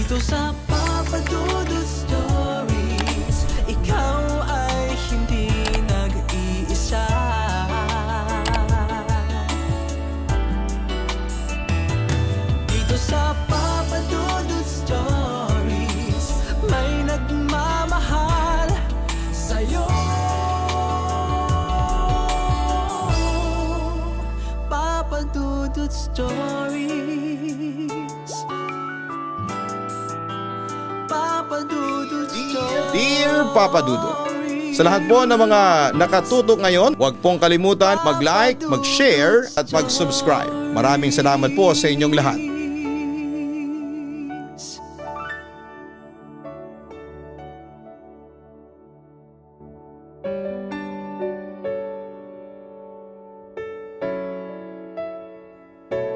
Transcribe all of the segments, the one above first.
Dito sa Papa Dudut Stories, ikaw ay hindi nag-iisa. Dito sa Papa Dudut Stories, may nagmamahal sa'yo. Papa Dudut Stories, Papa Dudut Stories. Dear Papa Dudut, sa lahat po ng mga nakatutok ngayon, huwag pong kalimutan mag-like, mag-share at mag-subscribe. Maraming salamat po sa inyong lahat.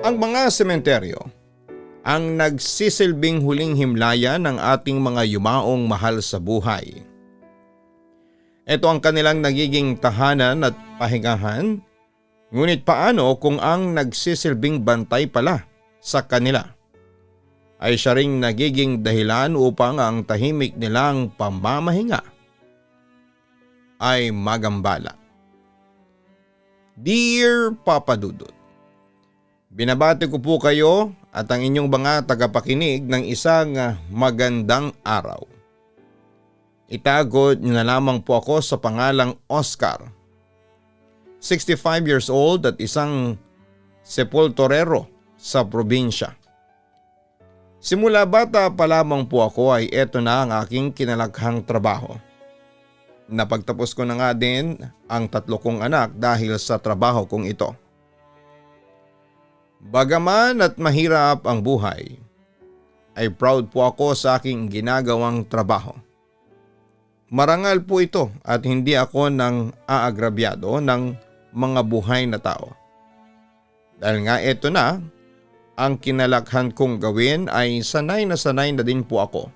Ang mga sementeryo ang nagsisilbing huling himlayan ng ating mga yumaong mahal sa buhay. Ito ang kanilang nagiging tahanan at pahingahan, ngunit paano kung ang nagsisilbing bantay pala sa kanila ay siya ring nagiging dahilan upang ang tahimik nilang pamamahinga ay magambala. Dear Papa Dudut, binabati ko po kayo at ang inyong mga tagapakinig ng isang magandang araw. Itago niyo na lamang po ako sa pangalang Oscar. 65 years old at isang sepulturero sa probinsya. Simula bata pa lamang po ako ay eto na ang aking kinalakhang trabaho. Napagtapos ko na nga din ang 3 kong anak dahil sa trabaho kong ito. Bagaman at mahirap ang buhay, ay proud po ako sa aking ginagawang trabaho. Marangal po ito at hindi ako nang aagrabyado ng mga buhay na tao. Dahil nga ito na, ang kinalakhan kong gawin ay sanay na din po ako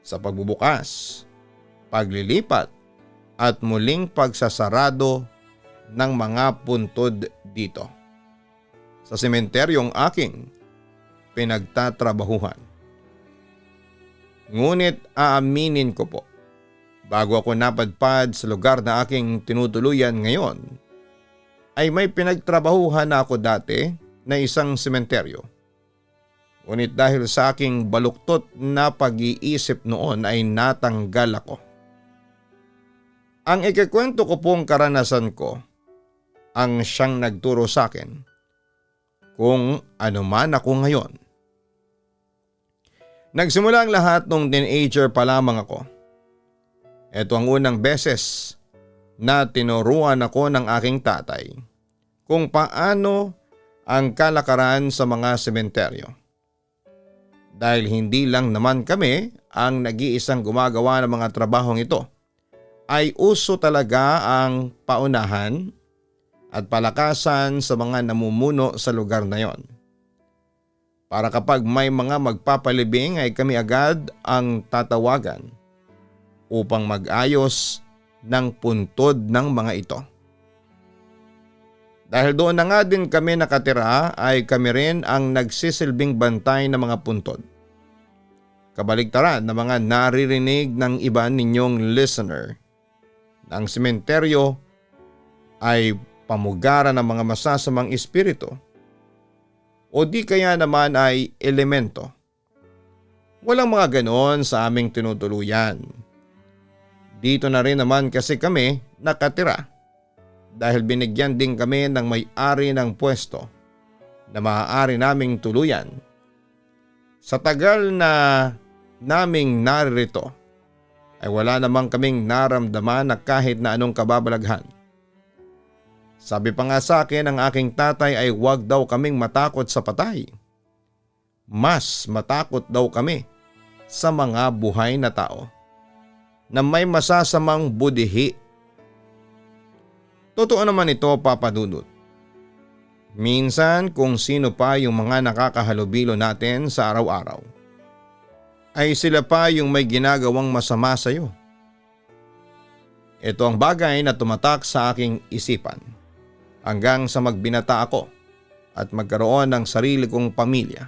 sa pagbubukas, paglilipat at muling pagsasarado ng mga puntod dito sa sementeryong aking pinagtatrabahuhan. Ngunit aaminin ko po, bago ako napadpad sa lugar na aking tinutuluyan ngayon, ay may pinagtrabahuhan na ako dati na isang sementeryo. Ngunit dahil sa aking baluktot na pag-iisip noon ay natanggal ako. Ang ikikwento ko pong karanasan ko ang siyang nagturo sa akin kung ano man ako ngayon. Nagsimula ang lahat nung teenager pa lamang ako. Ito ang unang beses na tinuruan ako ng aking tatay kung paano ang kalakaran sa mga sementeryo. Dahil hindi lang naman kami ang nag-iisang gumagawa ng mga trabahong ito, ay uso talaga ang paunahan at palakasan sa mga namumuno sa lugar na yon. Para kapag may mga magpapalibing ay kami agad ang tatawagan upang mag-ayos ng puntod ng mga ito. Dahil doon na nga din kami nakatira ay kami rin ang nagsisilbing bantay ng mga puntod. Kabaligtaran na mga naririnig ng iba ninyong listener na ang sementeryo ay pamugaran ng mga masasamang espiritu o di kaya naman ay elemento. Walang mga ganoon sa aming tinutuluyan. Dito na rin naman kasi kami nakatira dahil binigyan din kami ng may-ari ng pwesto na maaari naming tuluyan. Sa tagal na naming naririto ay wala namang kaming naramdaman na kahit na anong kababalaghan. Sabi pa nga sa akin ng aking tatay ay huwag daw kaming matakot sa patay. Mas matakot daw kami sa mga buhay na tao na may masasamang budihi. Totoo naman ito, Papa Dudut. Minsan kung sino pa yung mga nakakahalubilo natin sa araw-araw, ay sila pa yung may ginagawang masama sa iyo. Ito ang bagay na tumatak sa aking isipan hanggang sa magbinata ako at magkaroon ng sarili kong pamilya.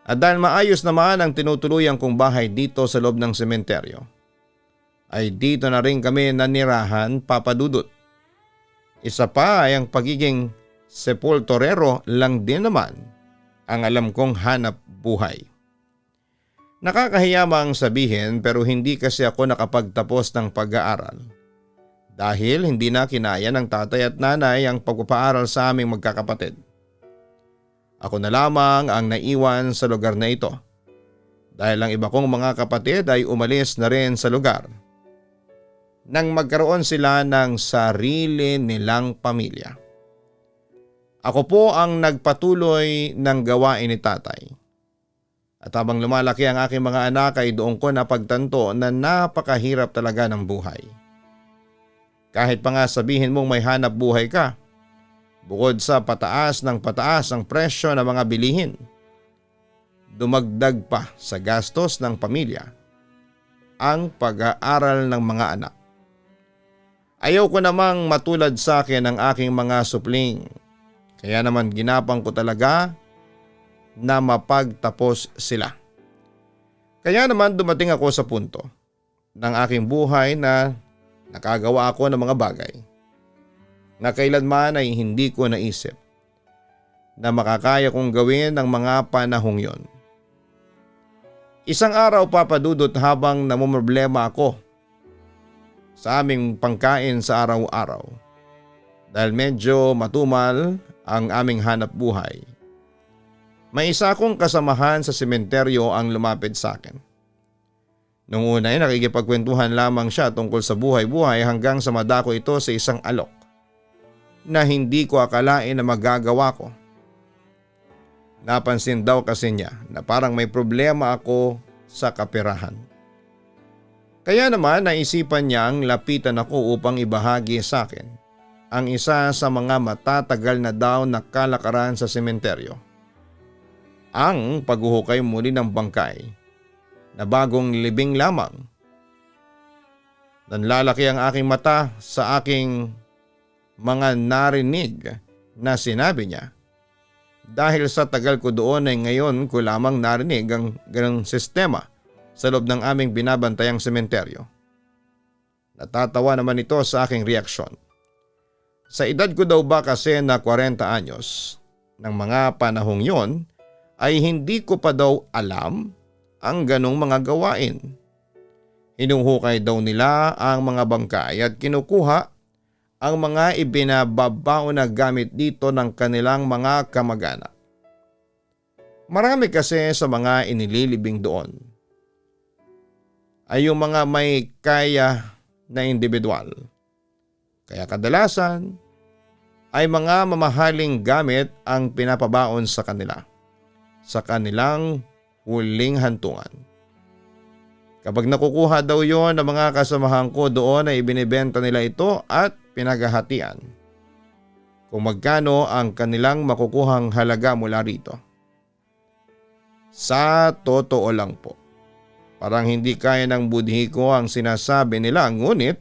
At dahil maayos naman ang tinutuluyan kong bahay dito sa loob ng sementeryo, ay dito na rin kami nanirahan, Papa Dudut. Isa pa ay ang pagiging sepulturero lang din naman ang alam kong hanap buhay. Nakakahiya mang sabihin pero hindi kasi ako nakapagtapos ng pag-aaral. Dahil hindi na kinaya ng tatay at nanay ang pagpapaaral sa aming magkakapatid. Ako na lamang ang naiwan sa lugar na ito. Dahil ang iba kong mga kapatid ay umalis na rin sa lugar. Nang magkaroon sila ng sarili nilang pamilya. Ako po ang nagpatuloy ng gawain ni tatay. At habang lumalaki ang aking mga anak ay doon ko napagtanto na napakahirap talaga ng buhay. Kahit pa nga sabihin mong may hanap buhay ka, bukod sa pataas ng pataas ang presyo ng mga bilihin, dumagdag pa sa gastos ng pamilya ang pag-aaral ng mga anak. Ayaw ko namang matulad sa akin ang aking mga supling, kaya naman ginapang ko talaga na mapagtapos sila. Kaya naman dumating ako sa punto ng aking buhay na nakagawa ako ng mga bagay na kailanman ay hindi ko naisip na makakaya kong gawin ng mga panahong yon. Isang araw, Papa Dudut, habang namumroblema ako sa aming pangkain sa araw-araw dahil medyo matumal ang aming hanap buhay, may isa akong kasamahan sa sementeryo ang lumapit sa akin. Nung una ay nakikipagkwentuhan lamang siya tungkol sa buhay-buhay hanggang sa madako ito sa isang alok na hindi ko akalain na magagawa ko. Napansin daw kasi niya na parang may problema ako sa kaperahan. Kaya naman naisipan niyang lapitan ako upang ibahagi sa akin ang isa sa mga matatagal na daw na kalakaran sa sementeryo. Ang paghuhukay muli ng bangkay na bagong libing lamang. Nanlalaki ang aking mata sa aking mga narinig na sinabi niya. Dahil sa tagal ko doon ay ngayon ko lamang narinig ang ganang sistema sa loob ng aming binabantayang sementeryo. Natatawa naman ito sa aking reaksyon. Sa edad ko daw ba kasi na 40 anyos, ng mga panahong yon ay hindi ko pa daw alam ang ganong mga gawain. Hinuhukay daw nila ang mga bangkay at kinukuha ang mga ibinababao na gamit dito ng kanilang mga kamag-anak. Marami kasi sa mga inililibing doon ay yung mga may kaya na individual. Kaya kadalasan ay mga mamahaling gamit ang pinapabaon sa kanila sa kanilang huling hantungan. Kapag nakukuha daw yon ng mga kasamahan ko doon ay ibinibenta nila ito at pinaghahatian kung magkano ang kanilang makukuhang halaga mula rito. Sa totoo lang po, parang hindi kaya ng budhi ko ang sinasabi nila, ngunit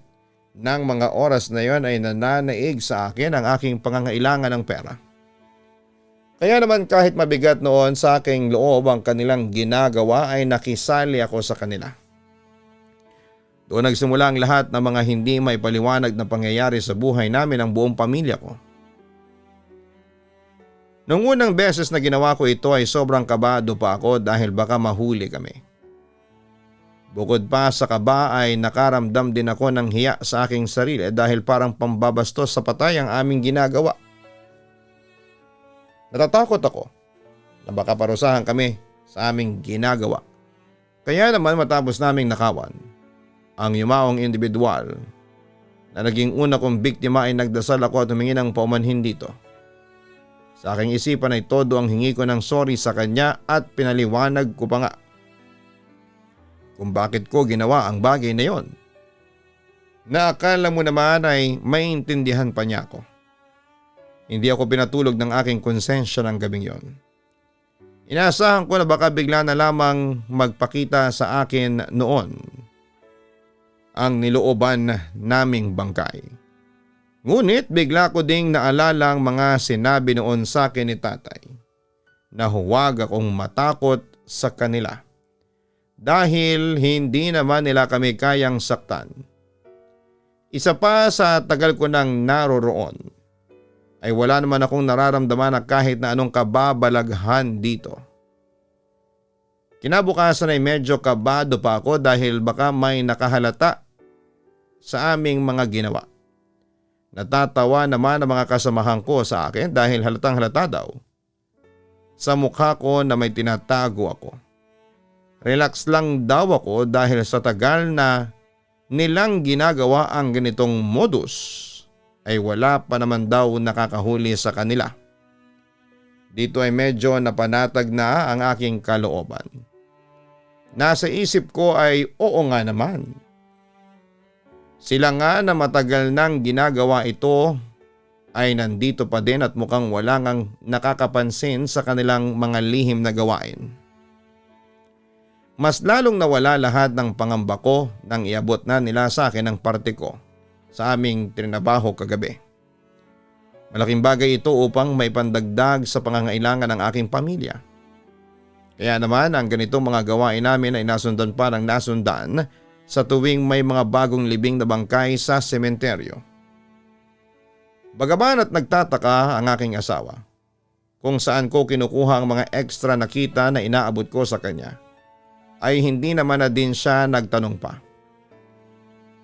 ng mga oras na yon ay nananaig sa akin ang aking pangangailangan ng pera. Kaya naman kahit mabigat noon sa aking loob ang kanilang ginagawa ay nakisali ako sa kanila. Doon nagsimula ang lahat ng mga hindi may paliwanag na pangyayari sa buhay namin ng buong pamilya ko. Noong unang beses na ginawa ko ito ay sobrang kabado pa ako dahil baka mahuli kami. Bukod pa sa kaba ay nakaramdam din ako ng hiya sa aking sarili dahil parang pambabastos sa patay ang aming ginagawa. Natatakot ako na baka parusahan kami sa aming ginagawa. Kaya naman matapos naming nakawan ang yumaong individual na naging una kong biktima ay nagdasal ako at humingi ng paumanhin dito. Sa aking isipan ay todo ang hingi ko ng sorry sa kanya at pinaliwanag ko pa nga kung bakit ko ginawa ang bagay na yon. Na akala mo naman ay maintindihan pa niya ako. Hindi ako pinatulog ng aking konsensya ng gabing yon. Inaasahan ko na baka bigla na lamang magpakita sa akin noon ang nilooban naming bangkay. Ngunit bigla ko ding naalala ang mga sinabi noon sa akin ni tatay na huwag akong matakot sa kanila. Dahil hindi naman nila kami kayang saktan. Isa pa sa tagal ko nang naroroon ay wala naman akong nararamdaman na kahit na anong kababalaghan dito. Kinabukasan ay medyo kabado pa ako dahil baka may nakahalata sa aming mga ginawa. Natatawa naman ang mga kasamahan ko sa akin dahil halatang halata daw sa mukha ko na may tinatago ako. Relax lang daw ako dahil sa tagal na nilang ginagawa ang ganitong modus ay wala pa naman daw nakakahuli sa kanila. Dito ay medyo napanatag na ang aking kalooban. Nasa isip ko ay oo nga naman. Sila nga na matagal nang ginagawa ito ay nandito pa din at mukhang wala ngang nakakapansin sa kanilang mga lihim na gawain. Mas lalong nawala lahat ng pangamba ko nang iabot na nila sa akin ang parte ko sa aming trinabaho kagabi. Malaking bagay ito upang may pandagdag sa pangangailangan ng aking pamilya. Kaya naman ang ganitong mga gawain namin ay nasundan pa ng nasundan sa tuwing may mga bagong libing na bangkay sa sementeryo. Bagaman at nagtataka ang aking asawa kung saan ko kinukuha ang mga extra na kita na inaabot ko sa kanya, ay hindi naman na din siya nagtanong pa.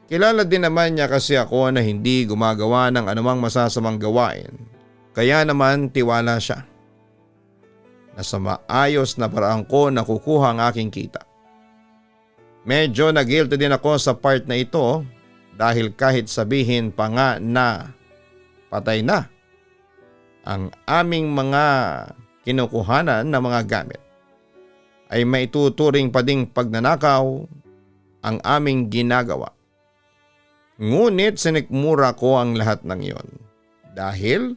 Kilala din naman niya kasi ako na hindi gumagawa ng anumang masasamang gawain, kaya naman tiwala siya na sa maayos na paraan ko nakukuha ang aking kita. Medyo na-guilty din ako sa part na ito dahil kahit sabihin pa nga na patay na ang aming mga kinukuhanan na mga gamit, ay maituturing pa ding pagnanakaw ang aming ginagawa. Ngunit sinikmura ko ang lahat ng iyon dahil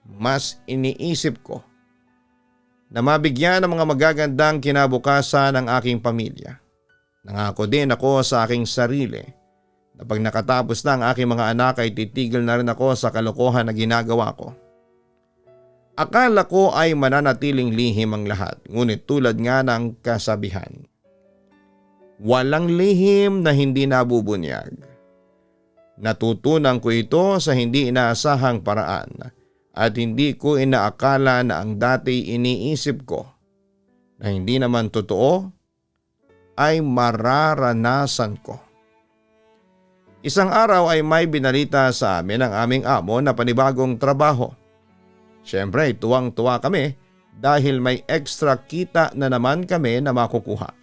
mas iniisip ko na mabigyan ng mga magagandang kinabukasan ng aking pamilya. Nangako din ako sa aking sarili na pag nakatapos na ang aking mga anak ay titigil na rin ako sa kalokohan na ginagawa ko. Akala ko ay mananatiling lihim ang lahat, ngunit tulad nga ng kasabihan, walang lihim na hindi nabubunyag. Natutunan ko ito sa hindi inaasahang paraan at hindi ko inaakala na ang dati iniisip ko na hindi naman totoo ay mararanasan ko. Isang araw ay may binalita sa amin ang aming amo na panibagong trabaho. Siyempre, tuwang-tuwa kami dahil may extra kita na naman kami na makukuha.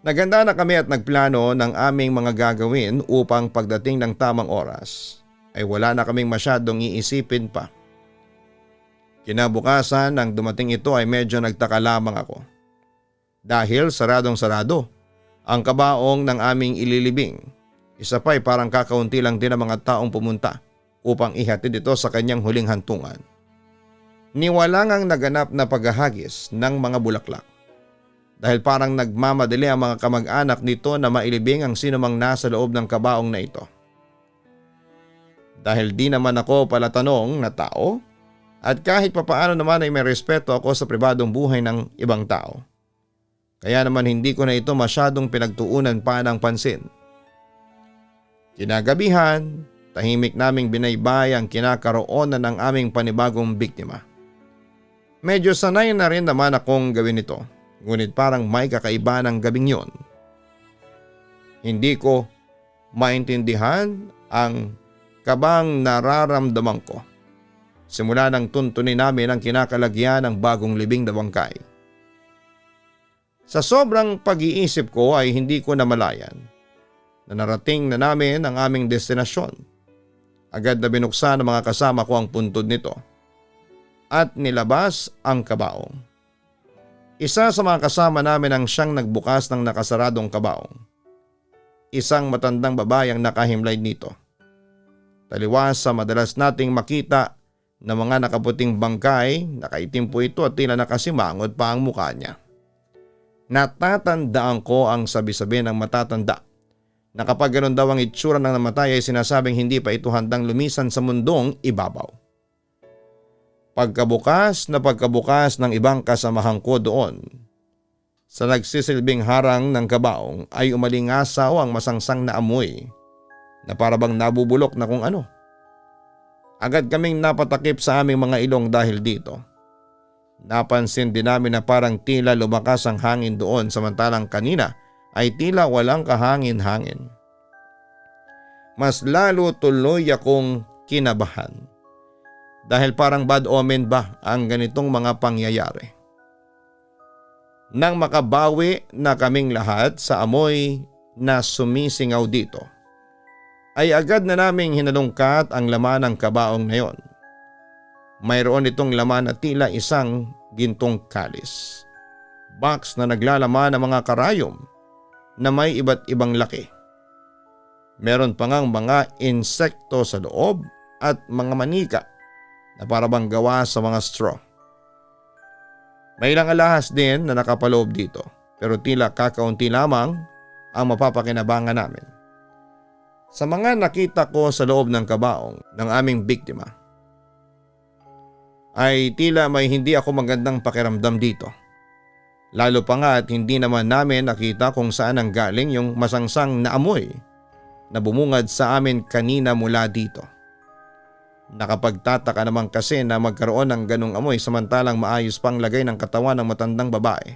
Naganda na kami at nagplano ng aming mga gagawin upang pagdating ng tamang oras ay wala na kaming masyadong iisipin pa. Kinabukasan nang dumating ito ay medyo nagtaka lamang ako. Dahil saradong-sarado ang kabaong ng aming ililibing. Isa pa ay parang kakaunti lang din ang mga taong pumunta upang ihatid ito sa kanyang huling hantungan. Niwalang ang naganap na paghahagis ng mga bulaklak. Dahil parang nagmamadali ang mga kamag-anak nito na mailibing ang sinumang nasa loob ng kabaong na ito. Dahil di naman ako palatanong na tao at kahit papaano naman ay may respeto ako sa pribadong buhay ng ibang tao. Kaya naman hindi ko na ito masyadong pinagtuunan pa ng pansin. Kinagabihan, tahimik naming binaybay ang kinakaroon ng aming panibagong biktima. Medyo sanay na rin naman akong gawin ito, ngunit parang may kakaiba ng gabing yon. Hindi ko maintindihan ang kabang nararamdaman ko. Simula nang tuntunin namin ang kinakalagyan ng bagong libing na bangkay. Sa sobrang pag-iisip ko ay hindi ko namalayan na narating na namin ang aming destinasyon. Agad na binuksan ng mga kasama ko ang puntod nito at nilabas ang kabaong. Isa sa mga kasama namin ang siyang nagbukas ng nakasaradong kabaong. Isang matandang babae ang nakahimlay nito. Taliwas sa madalas nating makita na mga nakaputing bangkay, nakaitim po ito at tila nakasimangot pa ang mukha niya. Natatandaan ko ang sabi-sabi ng matatanda na kapag ganun daw ang itsura ng namatay ay sinasabing hindi pa ito handang lumisan sa mundong ibabaw. Pagkabukas ng ibang kasamahan ko doon Sa nagsisilbing harang ng kabaong ay umalingasaw ang masangsang na amoy na parabang nabubulok na kung ano. Agad kaming napatakip sa aming mga ilong dahil dito. Napansin din namin na parang tila lumakas ang hangin doon samantalang kanina ay tila walang kahangin-hangin. Mas lalo tuloy akong kinabahan dahil parang bad omen ba ang ganitong mga pangyayari. Nang makabawi na kaming lahat sa amoy na sumisingaw dito, ay agad na naming hinalungkat ang laman ng kabaong na yon. Mayroon itong laman na tila isang gintong kalis. Box na naglalaman ng mga karayom na may iba't ibang laki. Meron pa ngang mga insekto sa loob at mga manika na parabang gawa sa mga straw. May ilang alahas din na nakapaloob dito pero tila kakaunti lamang ang mapapakinabangan namin. Sa mga nakita ko sa loob ng kabaong ng aming biktima ay tila may hindi ako magandang pakiramdam dito. Lalo pa nga at hindi naman namin nakita kung saan ang galing yung masangsang na amoy na bumungad sa amin kanina mula dito. Nakapagtataka naman kasi na magkaroon ng ganong amoy samantalang maayos pang lagay ng katawan ng matandang babae.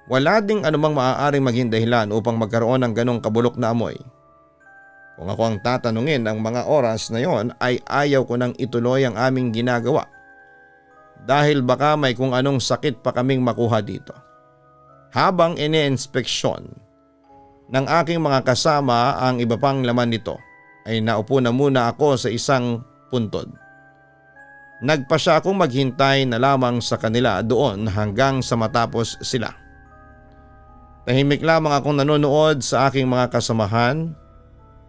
Wala ding anumang maaaring maging dahilan upang magkaroon ng ganong kabulok na amoy. Kung ako ang tatanungin ang mga oras na yon ay ayaw ko nang ituloy ang aming ginagawa. Dahil baka may kung anong sakit pa kaming makuha dito. Habang ine-inspeksyon ng aking mga kasama ang iba pang laman nito, ay naupo na muna ako sa isang puntod. Nagpa siya akong maghintay na lamang sa kanila doon hanggang sa matapos sila. Tahimik lamang akong nanonood sa aking mga kasamahan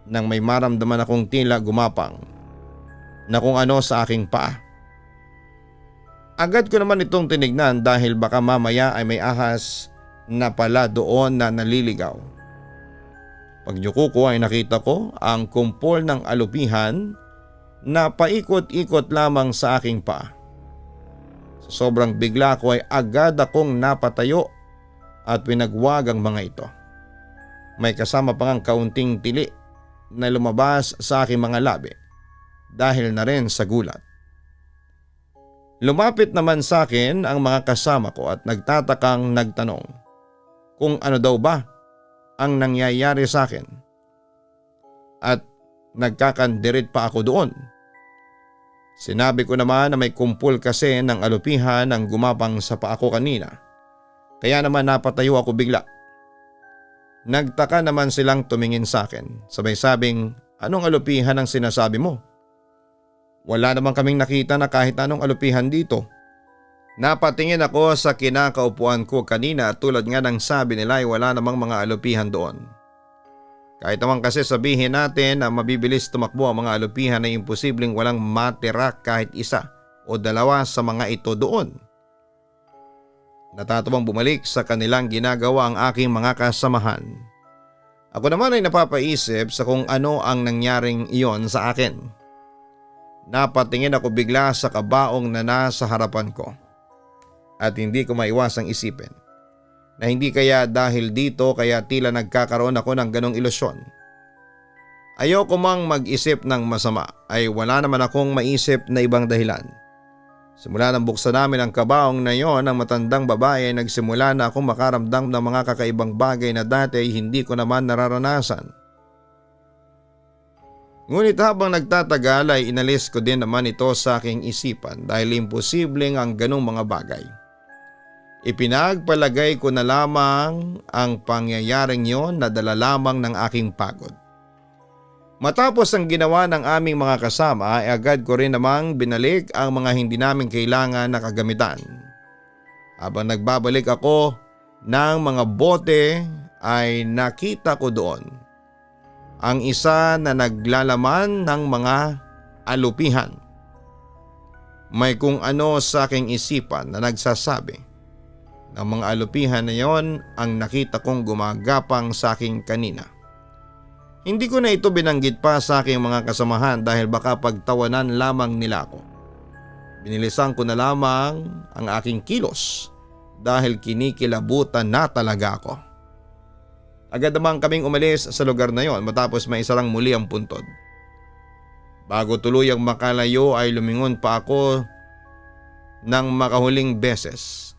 nang may maramdaman akong tila gumapang na kung ano sa aking paa. Agad ko naman itong tinignan dahil baka mamaya ay may ahas na pala doon na naliligaw. Pagyuko ko ay nakita ko ang kumpol ng alupihan na paikot-ikot lamang sa aking paa. Sa sobrang bigla ko ay agad akong napatayo at pinagwag ang mga ito. May kasama pa ngang kaunting tili na lumabas sa aking mga labi dahil na rin sa gulat. Lumapit naman sa akin ang mga kasama ko at nagtatakang nagtanong kung ano daw ba ang nangyayari sa akin. At nagkakandirit pa ako doon. Sinabi ko naman na may kumpul kasi ng alupihan ang gumapang sa paa ko kanina. Kaya naman napatayo ako bigla. Nagtaka naman silang tumingin sa akin. Sabay sabing, anong alupihan ang sinasabi mo? Wala naman kaming nakita na kahit anong alupihan dito. Napatingin ako sa kinakaupuan ko kanina at tulad nga ng sabi nila ay wala namang mga alupihan doon. Kahit naman kasi sabihin natin na mabibilis tumakbo ang mga alupihan ay imposibleng walang matira kahit isa o dalawa sa mga ito doon. Natatuwang bumalik sa kanilang ginagawa ang aking mga kasamahan. Ako naman ay napapaisip sa kung ano ang nangyaring iyon sa akin. Napatingin ako bigla sa kabaong na nasa harapan ko. At hindi ko maiwasang isipin na hindi kaya dahil dito kaya tila nagkakaroon ako ng ganong ilusyon. Ayoko mang mag-isip ng masama ay wala naman akong maisip na ibang dahilan. Simula nang buksan namin ang kabaong na yon ang matandang babae ay nagsimula na akong makaramdam ng mga kakaibang bagay na dati ay hindi ko naman nararanasan. Ngunit habang nagtatagal ay inalis ko din naman ito sa aking isipan dahil imposibleng ang ganong mga bagay. Ipinagpalagay ko na lamang ang pangyayaring yon na dala lamang ng aking pagod. Matapos ang ginawa ng aming mga kasama ay agad ko rin namang binalik ang mga hindi namin kailangan na kagamitan. Habang nagbabalik ako ng mga bote ay nakita ko doon ang isa na naglalaman ng mga alupihan. May kung ano sa aking isipan na nagsasabi ng mga alupihan na yon ang nakita kong gumagapang sa aking kanina. Hindi ko na ito binanggit pa sa aking mga kasamahan dahil baka pagtawanan lamang nila ako. Binilisan ko na lamang ang aking kilos dahil kinikilabutan na talaga ako. Agad naman kaming umalis sa lugar na yon matapos maisarang muli ang puntod. Bago tuluyang makalayo ay lumingon pa ako ng makahuling beses.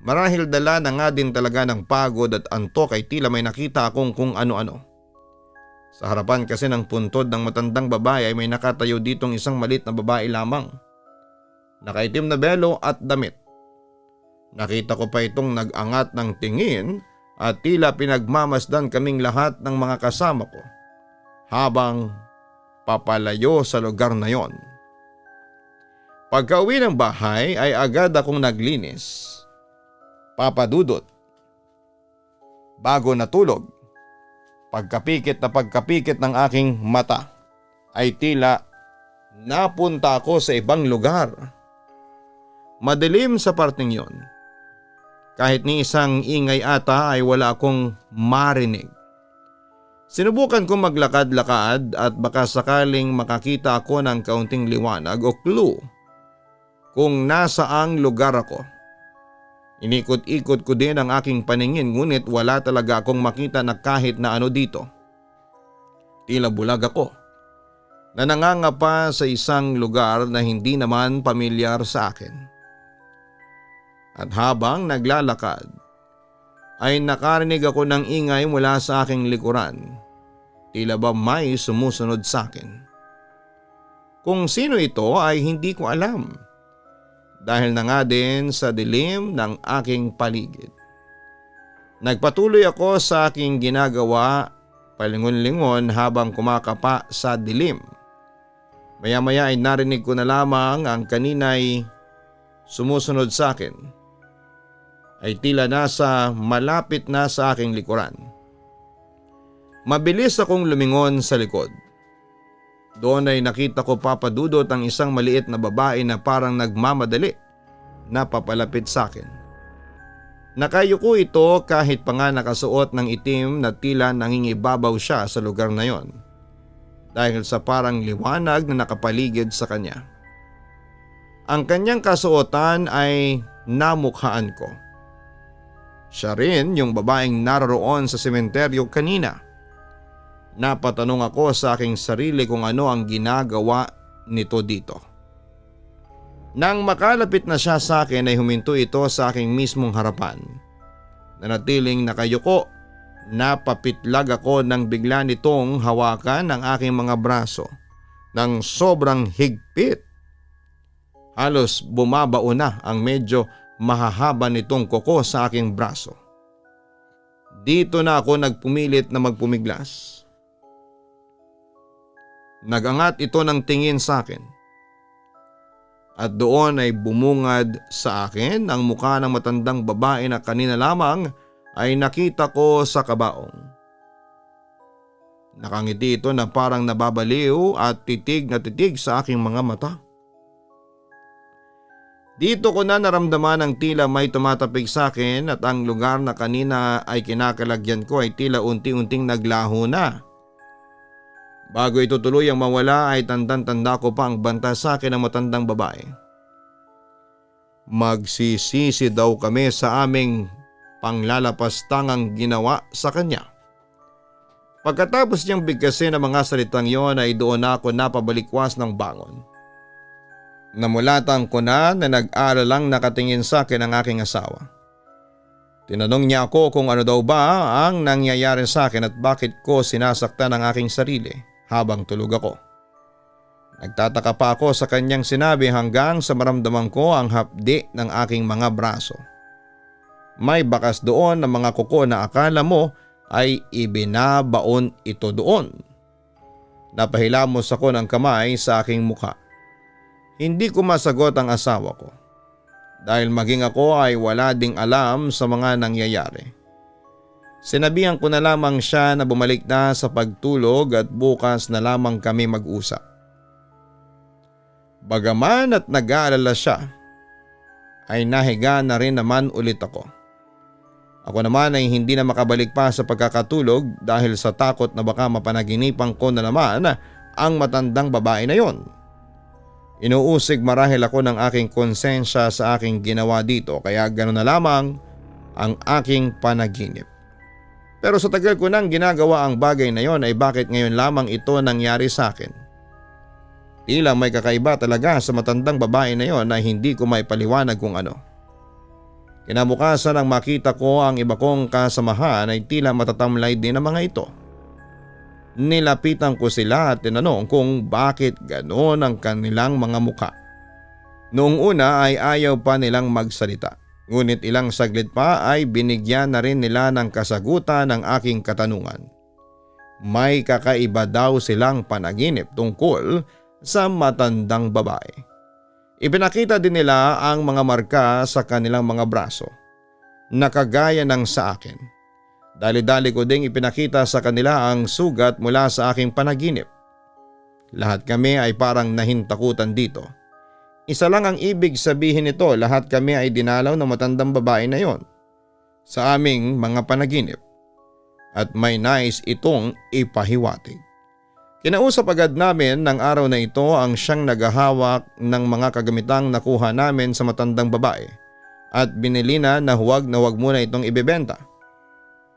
Marahil dala na nga din talaga ng pagod at antok ay tila may nakita akong kung ano-ano. Sa harapan kasi ng puntod ng matandang babae ay may nakatayo ditong isang malit na babae lamang. Nakaitim na belo at damit. Nakita ko pa itong nag-angat ng tingin at tila pinagmamasdan kaming lahat ng mga kasama ko habang papalayo sa lugar na yon. Pagka-uwi ng bahay ay agad akong naglinis. Papadudot. Bago natulog, pagkapikit ng aking mata ay tila napunta ako sa ibang lugar. Madilim sa parting yon. Kahit ni isang ingay ata ay wala akong marinig. Sinubukan kong maglakad-lakad at baka sakaling makakita ako ng kaunting liwanag o clue kung nasaang lugar ako. Inikot-ikot ko din ang aking paningin ngunit wala talaga akong makita na kahit na ano dito. Tila bulag ako na nangangapa sa isang lugar na hindi naman pamilyar sa akin. At habang naglalakad ay nakarinig ako ng ingay mula sa aking likuran. Tila ba may sumusunod sa akin. Kung sino ito ay hindi ko alam. Dahil na nga din sa dilim ng aking paligid. Nagpatuloy ako sa aking ginagawa, palingon-lingon habang kumakapa sa dilim. Maya-maya ay narinig ko na lamang ang kanina'y sumusunod sa akin. Ay tila nasa malapit na sa aking likuran. Mabilis akong lumingon sa likod. Doon ay nakita ko papadudot ang isang maliit na babae na parang nagmamadali na papalapit sa akin. Nakayuko ito kahit pa nga nakasuot ng itim na tila nangingibabaw siya sa lugar na yon dahil sa parang liwanag na nakapaligid sa kanya. Ang kanyang kasuotan ay namukhaan ko. Siya rin yung babaeng naroon sa sementeryo kanina. Napatanong ako sa aking sarili kung ano ang ginagawa nito dito. Nang makalapit na siya sa akin ay huminto ito sa aking mismong harapan. Nanatiling nakayuko, napapitlag ako nang bigla nitong hawakan ang aking mga braso ng sobrang higpit. Halos bumabao na ang medyo mahahaba nitong kuko sa aking braso. Dito na ako nagpumilit na magpumiglas. Nagangat ito ng tingin sa akin. At doon ay bumungad sa akin ang mukha ng matandang babae na kanina lamang ay nakita ko sa kabaong. Nakangiti ito na parang nababaliw at titig na titig sa aking mga mata. Dito ko na naramdaman ang tila may tumatapik sa akin at ang lugar na kanina ay kinakalagyan ko ay tila unti-unting naglaho na. Bago ito tuluyang mawala ay tandang-tanda ko pa ang banta sa akin ng matandang babae. Magsisisi daw kami sa aming panglalapastangang ginawa sa kanya. Pagkatapos niyang bigkasin ang mga salitang yon ay doon ako napabalikwas ng bangon. Namulatan ko na nag-aalalang nakatingin sa akin ang aking asawa. Tinanong niya ako kung ano daw ba ang nangyayari sa akin at bakit ko sinasaktan ang aking sarili habang tulog ako. Nagtataka pa ako sa kanyang sinabi hanggang sa maramdaman ko ang hapdi ng aking mga braso. May bakas doon ng mga kuko na akala mo ay ibinabaon ito doon. Napahilamos ako ng kamay sa aking mukha. Hindi ko masagot ang asawa ko dahil maging ako ay wala ding alam sa mga nangyayari. Sinabihan ko na lamang siya na bumalik na sa pagtulog at bukas na lamang kami mag-usap. Bagaman at nag-aalala siya, ay nahiga na rin naman ulit ako. Ako naman ay hindi na makabalik pa sa pagkakatulog dahil sa takot na baka mapanaginipan ko na naman ang matandang babae na yon. Inuusig marahil ako ng aking konsensya sa aking ginawa dito kaya gano'n na lamang ang aking panaginip. Pero sa tagal ko nang ginagawa ang bagay na yon ay bakit ngayon lamang ito nangyari sa akin? Tila may kakaiba talaga sa matandang babae na yon na hindi ko maipaliwanag kung ano. Kinabukasan nang makita ko ang iba kong kasamahan ay tila matatamlay din ang mga ito. Nilapitan ko sila at tinanong kung bakit ganoon ang kanilang mga mukha. Noong una ay ayaw pa nilang magsalita. Ngunit ilang saglit pa ay binigyan na rin nila ng kasagutan ng aking katanungan. May kakaiba daw silang panaginip tungkol sa matandang babae. Ipinakita din nila ang mga marka sa kanilang mga braso, nakagaya ng sa akin. Dali-dali ko ding ipinakita sa kanila ang sugat mula sa aking panaginip. Lahat kami ay parang nahintakutan dito. Isa lang ang ibig sabihin nito, lahat kami ay dinalaw ng matandang babae na yon sa aming mga panaginip at may nais itong ipahiwatig. Kinausap agad namin ng araw na ito ang siyang naghahawak ng mga kagamitang nakuha namin sa matandang babae at binili na huwag muna itong ibebenta.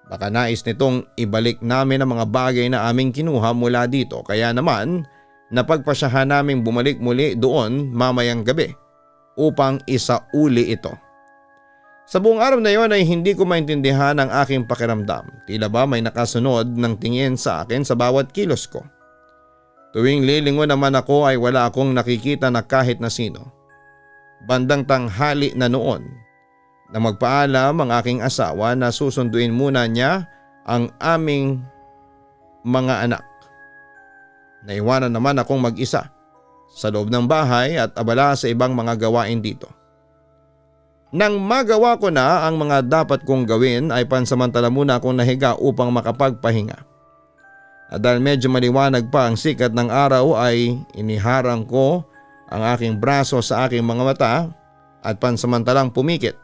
Baka nais nitong ibalik namin ang mga bagay na aming kinuha mula dito kaya naman napagpasyahan naming bumalik muli doon mamayang gabi upang isauli ito. Sa buong araw na yon ay hindi ko maintindihan ang aking pakiramdam. Tila ba may nakasunod ng tingin sa akin sa bawat kilos ko. Tuwing lilingon naman ako ay wala akong nakikita na kahit na sino. Bandang tanghali na noon na magpaalam ang aking asawa na susunduin muna niya ang aming mga anak. Naiwanan naman akong mag-isa sa loob ng bahay at abala sa ibang mga gawain dito. Nang magawa ko na ang mga dapat kong gawin ay pansamantala muna akong nahiga upang makapagpahinga. At dahil medyo maliwanag pa ang sikat ng araw ay iniharang ko ang aking braso sa aking mga mata at pansamantalang pumikit.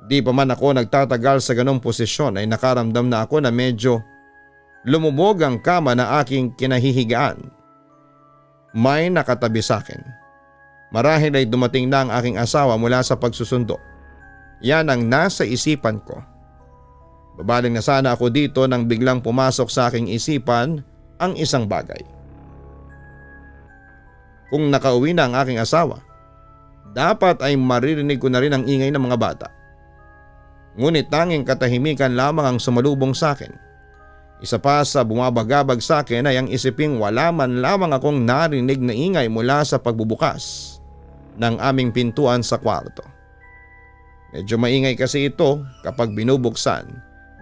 Di pa man ako nagtatagal sa ganong posisyon ay nakaramdam na ako na medyo lumubog ang kama na aking kinahihigaan. May nakatabi sa akin. Marahil ay dumating na ang aking asawa mula sa pagsusundo. Yan ang nasa isipan ko. Babaling na sana ako dito nang biglang pumasok sa aking isipan ang isang bagay. Kung nakauwi na ang aking asawa, dapat ay maririnig ko na rin ang ingay ng mga bata. Ngunit tanging katahimikan lamang ang sumalubong sa akin. Isa pa sa bumabagabag sa akin ay ang isiping wala man lamang akong narinig na ingay mula sa pagbubukas ng aming pintuan sa kwarto. Medyo maingay kasi ito kapag binubuksan,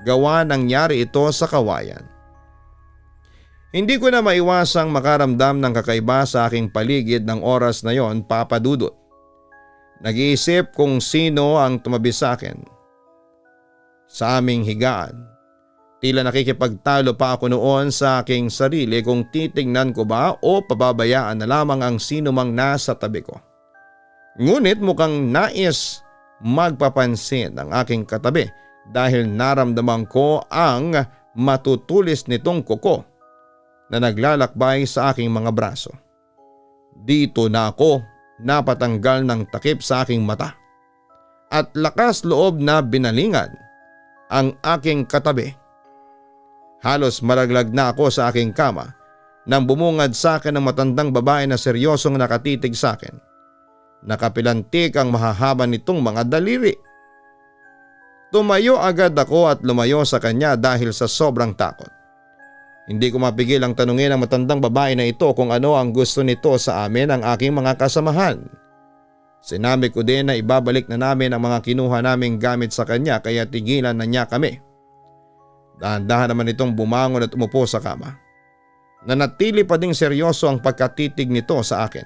gawa nangyari ito sa kawayan. Hindi ko na maiwasang makaramdam ng kakaiba sa aking paligid ng oras na yon, Papa Dudut. Nag-iisip kung sino ang tumabi sa akin. Sa aming higaan, tila nakikipagtalo pa ako noon sa aking sarili kung titingnan ko ba o pababayaan na lamang ang sino mang nasa tabi ko. Ngunit mukhang nais magpapansin ang aking katabi dahil naramdaman ko ang matutulis nitong kuko na naglalakbay sa aking mga braso. Dito na ako napatanggal ng takip sa aking mata at lakas loob na binalingan ang aking katabi. Halos malaglag na ako sa aking kama nang bumungad sa akin ang matandang babae na seryosong nakatitig sa akin. Nakapilantik ang mahahaba nitong mga daliri. Tumayo agad ako at lumayo sa kanya dahil sa sobrang takot. Hindi ko mapigil ang tanungin ang matandang babae na ito kung ano ang gusto nito sa amin ang aking mga kasamahan. Sinabi ko din na ibabalik na namin ang mga kinuha naming gamit sa kanya kaya tigilan na niya kami. Dahan-dahan naman itong bumangon at umupo sa kama. Nanatili pa ding seryoso ang pagkatitig nito sa akin.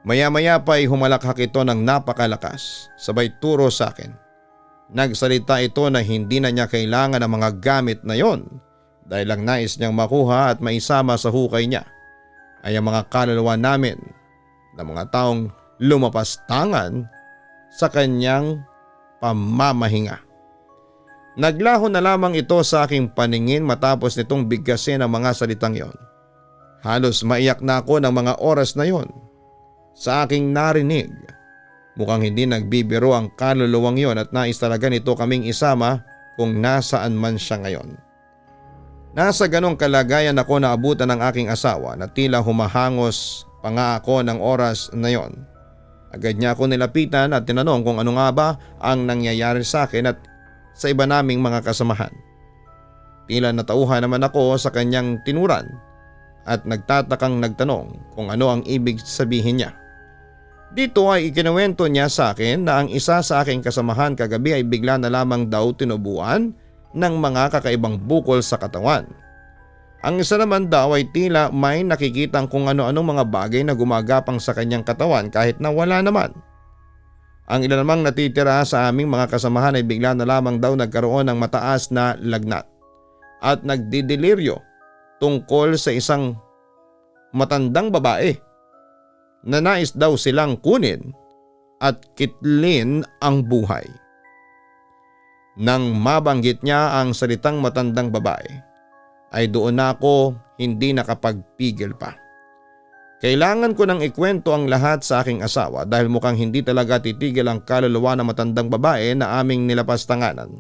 Maya-maya pa ay humalakhak ito ng napakalakas, sabay turo sa akin. Nagsalita ito na hindi na niya kailangan ng mga gamit na yon dahil lang nais niyang makuha at maisama sa hukay niya ay ang mga kaluluwa namin na mga taong lumapastangan sa kanyang pamamahinga. Naglaho na lamang ito sa aking paningin matapos nitong bigkasin ang mga salitang yon. Halos maiyak na ako ng mga oras na yon sa aking narinig. Mukhang hindi nagbibiro ang kaluluwang yon at nais talaga nito kaming isama kung nasaan man siya ngayon. Nasa ganong kalagayan ako naabutan ng aking asawa na tila humahangos pa nga ako ng oras na yon. Agad niya ako nilapitan at tinanong kung ano nga ba ang nangyayari sa akin at sa iba naming mga kasamahan. Tila natauhan naman ako sa kanyang tinuran at nagtatakang nagtanong kung ano ang ibig sabihin niya. Dito ay ikinuwento niya sa akin na ang isa sa aking kasamahan kagabi ay bigla na lamang daw tinubuan ng mga kakaibang bukol sa katawan. Ang isa naman daw ay tila may nakikitang kung ano-anong mga bagay na gumagapang sa kanyang katawan kahit na wala naman. Ang ilan namang natitira sa aming mga kasamahan ay bigla na lamang daw nagkaroon ng mataas na lagnat at nagdideliryo tungkol sa isang matandang babae na nais daw silang kunin at kitlin ang buhay. Nang mabanggit niya ang salitang matandang babae, ay doon na ako hindi nakapagpigil pa. Kailangan ko nang ikwento ang lahat sa aking asawa dahil mukhang hindi talaga titigil ang kaluluwa ng matandang babae na aming nilapastanganan.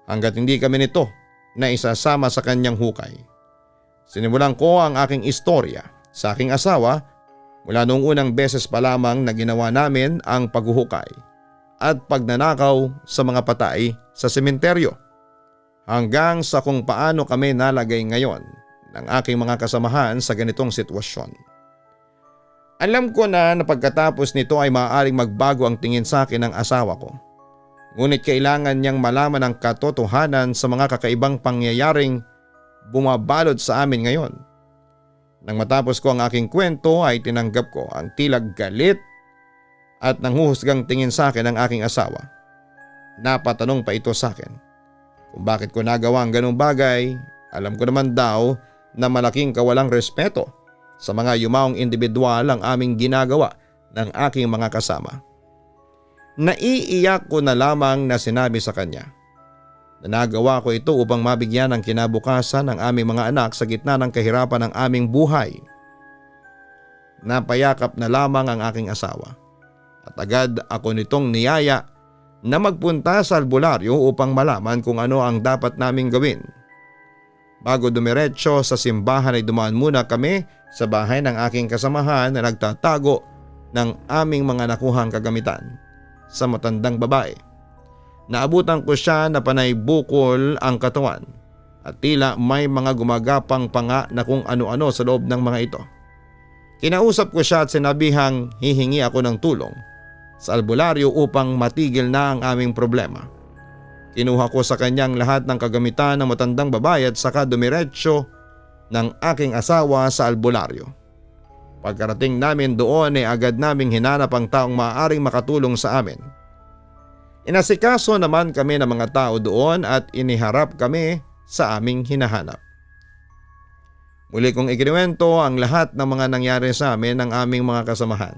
Hanggat hindi kami nito na isasama sa kanyang hukay. Sinimulan ko ang aking istorya sa aking asawa mula noong unang beses pa lamang na ginawa namin ang paghuhukay at pagnanakaw sa mga patay sa sementeryo hanggang sa kung paano kami nalagay ngayon ng aking mga kasamahan sa ganitong sitwasyon. Alam ko na pagkatapos nito ay maaaring magbago ang tingin sa akin ng asawa ko. Ngunit kailangan niyang malaman ang katotohanan sa mga kakaibang pangyayaring bumabalot sa amin ngayon. Nang matapos ko ang aking kwento ay tinanggap ko ang tila galit at nanghuhusgang tingin sa akin ng aking asawa. Napatanong pa ito sa akin kung bakit ko nagawa ang ganung bagay. Alam ko naman daw na malaking kawalang respeto sa mga yumaong individual ang aming ginagawa ng aking mga kasama. Naiiyak ko na lamang na sinabi sa kanya na nagawa ko ito upang mabigyan ng kinabukasan ng aming mga anak sa gitna ng kahirapan ng aming buhay. Napayakap na lamang ang aking asawa at agad ako nitong niyaya na magpunta sa albularyo upang malaman kung ano ang dapat naming gawin. Bago dumiretso sa simbahan ay dumaan muna kami sa bahay ng aking kasamahan na nagtatago ng aming mga nakuhang kagamitan sa matandang babae. Naabutan ko siya na panay bukol ang katawan at tila may mga gumagapang pa nga na kung ano-ano sa loob ng mga ito. Kinausap ko siya at sinabihang hihingi ako ng tulong sa albularyo upang matigil na ang aming problema. Kinuha ko sa kanyang lahat ng kagamitan ng matandang babae at saka dumiretso ng aking asawa sa albularyo. Pagkarating namin doon ay agad naming hinanap ang taong maaaring makatulong sa amin. Inasikaso naman kami ng mga tao doon at iniharap kami sa aming hinahanap. Muli kong ikinuwento ang lahat ng mga nangyari sa amin ng aming mga kasamahan.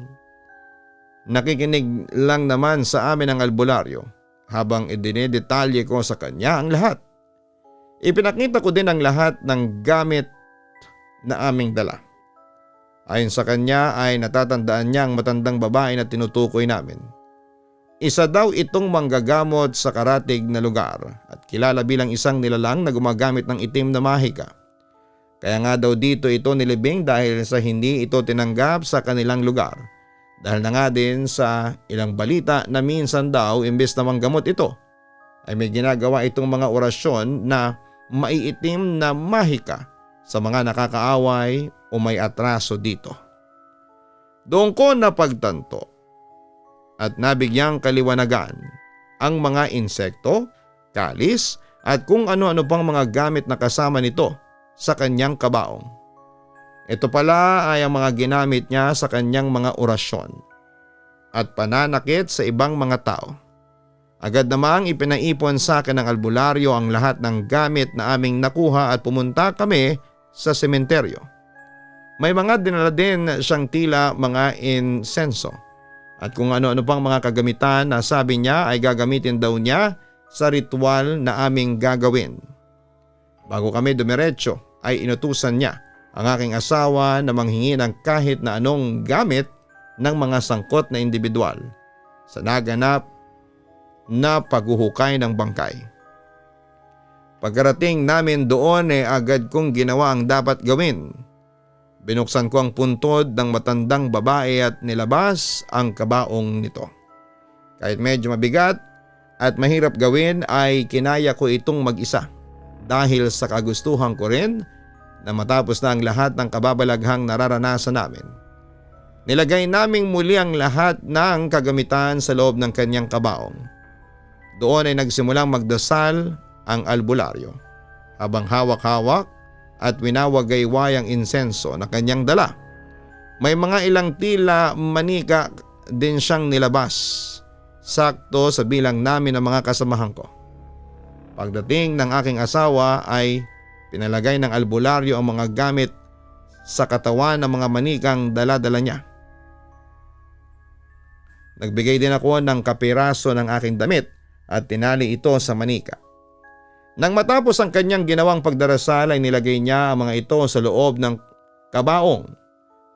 Nakikinig lang naman sa amin ang albularyo habang idinidetalye ko sa kanya ang lahat. Ipinakita ko din ang lahat ng gamit na aming dala. Ayon sa kanya ay natatandaan niya ang matandang babae na tinutukoy namin. Isa daw itong manggagamot sa karatig na lugar at kilala bilang isang nilalang na gumagamit ng itim na mahika. Kaya nga daw dito ito nilibing dahil sa hindi ito tinanggap sa kanilang lugar. Dahil na nga din sa ilang balita na minsan daw imbes na manggamot ito ay may ginagawa itong mga orasyon na maiitim na mahika sa mga nakakaaway o may atraso dito. Doon ko napagtanto at nabigyang kaliwanagan ang mga insekto, kalis at kung ano-ano pang mga gamit na kasama nito sa kanyang kabaong. Ito pala ay ang mga ginamit niya sa kanyang mga orasyon at pananakit sa ibang mga tao. Agad namang ipinaipon sa akin ng albularyo ang lahat ng gamit na aming nakuha at pumunta kami sa sementeryo. May mga dinala din siyang tila mga insenso at kung ano-ano pang mga kagamitan na sabi niya ay gagamitin daw niya sa ritual na aming gagawin. Bago kami dumiretso ay inutusan niya ang aking asawa na manghingi ng kahit na anong gamit ng mga sangkot na individual sa naganap na paghuhukay ng bangkay. Pagkarating namin doon agad kong ginawa ang dapat gawin. Binuksan ko ang puntod ng matandang babae at nilabas ang kabaong nito. Kahit medyo mabigat at mahirap gawin ay kinaya ko itong mag-isa dahil sa kagustuhan ko rin na matapos na ang lahat ng kababalaghang nararanasan namin. Nilagay naming muli ang lahat ng kagamitan sa loob ng kanyang kabaong. Doon ay nagsimulang magdasal ang albularyo habang hawak-hawak at winawagayway ang insenso na kanyang dala. May mga ilang tila manika din siyang nilabas, sakto sa bilang namin ng mga kasamahan ko. Pagdating ng aking asawa ay pinalagay ng albularyo ang mga gamit sa katawan ng mga manikang dala-dala niya. Nagbigay din ako ng kapiraso ng aking damit at tinali ito sa manika. Nang matapos ang kanyang ginawang pagdarasal ay nilagay niya ang mga ito sa loob ng kabaong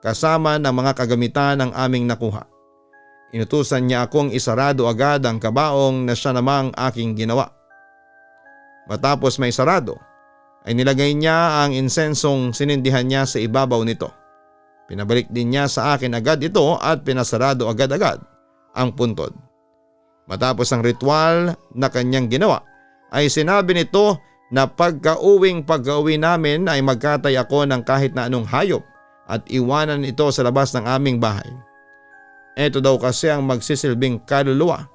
kasama ng mga kagamitan ng aming nakuha. Inutusan niya akong isarado agad ang kabaong na siya namang aking ginawa. Matapos may sarado ay nilagay niya ang insensong sinindihan niya sa ibabaw nito. Pinabalik din niya sa akin agad ito at pinasarado agad-agad ang puntod. Matapos ang ritual na kanyang ginawa ay sinabi nito na pagka-uwi namin ay magkatay ako ng kahit na anong hayop at iwanan ito sa labas ng aming bahay. Ito daw kasi ang magsisilbing kaluluwa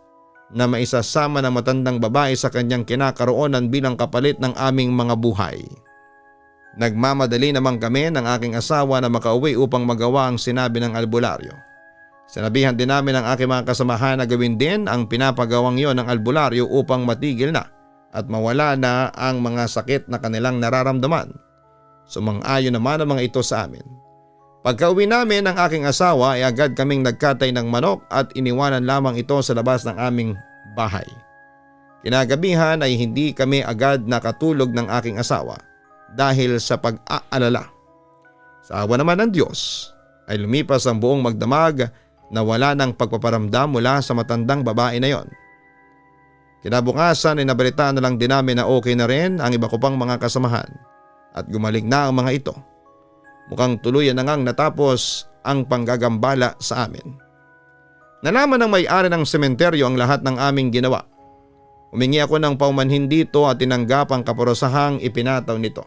na maisasama ng matandang babae sa kanyang kinakaroonan bilang kapalit ng aming mga buhay. Nagmamadali naman kami ng aking asawa na makauwi upang magawa ang sinabi ng albularyo. Sinabihan din namin ang aking mga kasamahan na gawin din ang pinapagawang yon ng albularyo upang matigil na at mawala na ang mga sakit na kanilang nararamdaman. Sumang-ayon naman ang mga ito sa amin. Pagka-uwi namin ng aking asawa ay agad kaming nagkatay ng manok at iniwanan lamang ito sa labas ng aming bahay. Kinagabihan ay hindi kami agad nakatulog ng aking asawa dahil sa pag-aalala. Sa awa naman ng Diyos ay lumipas ang buong magdamag na wala ng pagpaparamdam mula sa matandang babae na yon. Kinabukasan ay nabalitaan na lang din namin na okay na rin ang iba ko pang mga kasamahan at gumaling na ang mga ito. Mukhang tuluyan na ngang natapos ang panggagambala sa amin. Nalaman ng may-ari ng sementeryo ang lahat ng aming ginawa. Humingi ako ng paumanhin dito at tinanggap ang kaparosahang ipinataw nito.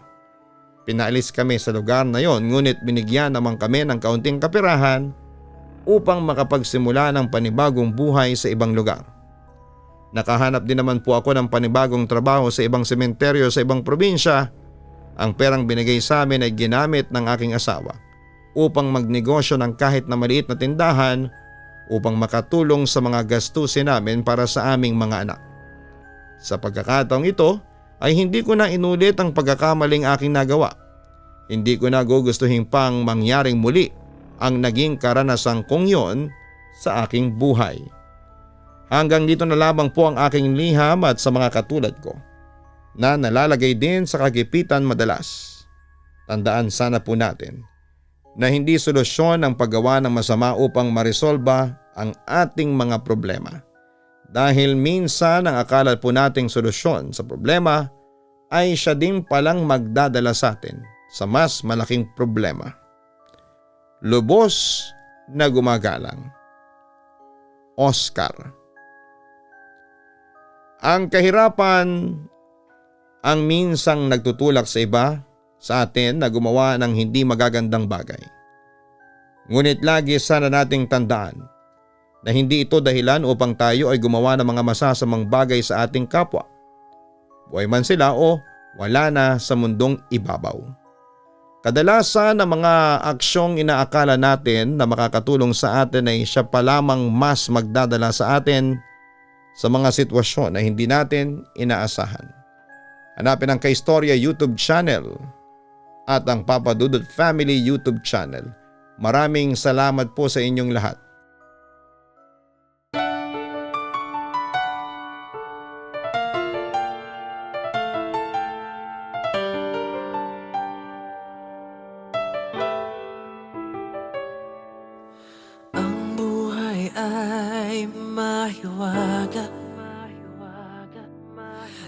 Pinaalis kami sa lugar na yon ngunit binigyan naman kami ng kaunting kapirahan upang makapagsimula ng panibagong buhay sa ibang lugar. Nakahanap din naman po ako ng panibagong trabaho sa ibang sementeryo sa ibang probinsya. Ang perang binigay sa amin ay ginamit ng aking asawa upang magnegosyo ng kahit na maliit na tindahan upang makatulong sa mga gastusin namin para sa aming mga anak. Sa pagkakataong ito ay hindi ko na inulit ang pagkakamaling aking nagawa. Hindi ko na gugustuhin pang mangyaring muli ang naging karanasan kong yon sa aking buhay. Hanggang dito na lamang po ang aking liham at sa mga katulad ko na nalalagay din sa kagipitan madalas. Tandaan sana po natin na hindi solusyon ang paggawa ng masama upang maresolba ang ating mga problema. Dahil minsan ang akala po nating solusyon sa problema ay siya din palang magdadala sa atin sa mas malaking problema. Lubos na gumagalang. Oscar. Ang kahirapan ang minsang nagtutulak sa iba sa atin na gumawa ng hindi magagandang bagay. Ngunit lagi sana nating tandaan na hindi ito dahilan upang tayo ay gumawa ng mga masasamang bagay sa ating kapwa. Buhay man sila o wala na sa mundong ibabaw. Kadalasan ang mga aksyong inaakala natin na makakatulong sa atin ay siya pa lamang mas magdadala sa atin sa mga sitwasyon na hindi natin inaasahan. Hanapin ang Kaistorya YouTube channel at ang Papa Dudut Family YouTube channel. Maraming salamat po sa inyong lahat. ay mahiwaga,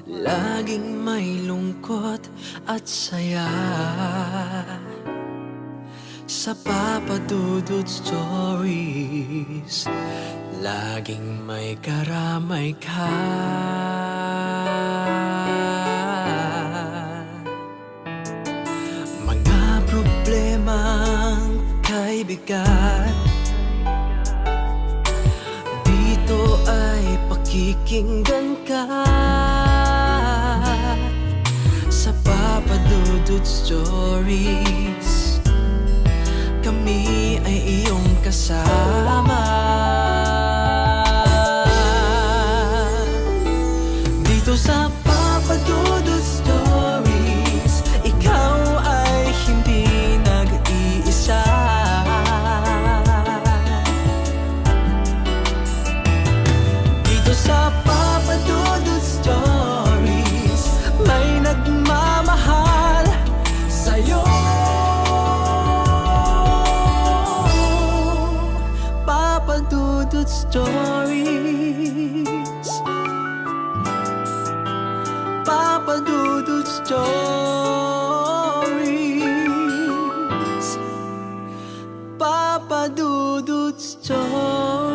laging may lungkot at saya. Sa Papa Dudut Stories, laging may karamay ka. Mga problemang kay bigat, dito ay pakikinggan ka. Sa Papa Dudut Stories, kami ay iyong kasama. Dito sa Papa Dudut Stories, ikaw ay hindi nag-iisa. Dito sa Papa Dudut Stories, may nagmamahal sa'yo. Papa Dudut Stories, Papa Dudut Stories, Papa Dudut Stories.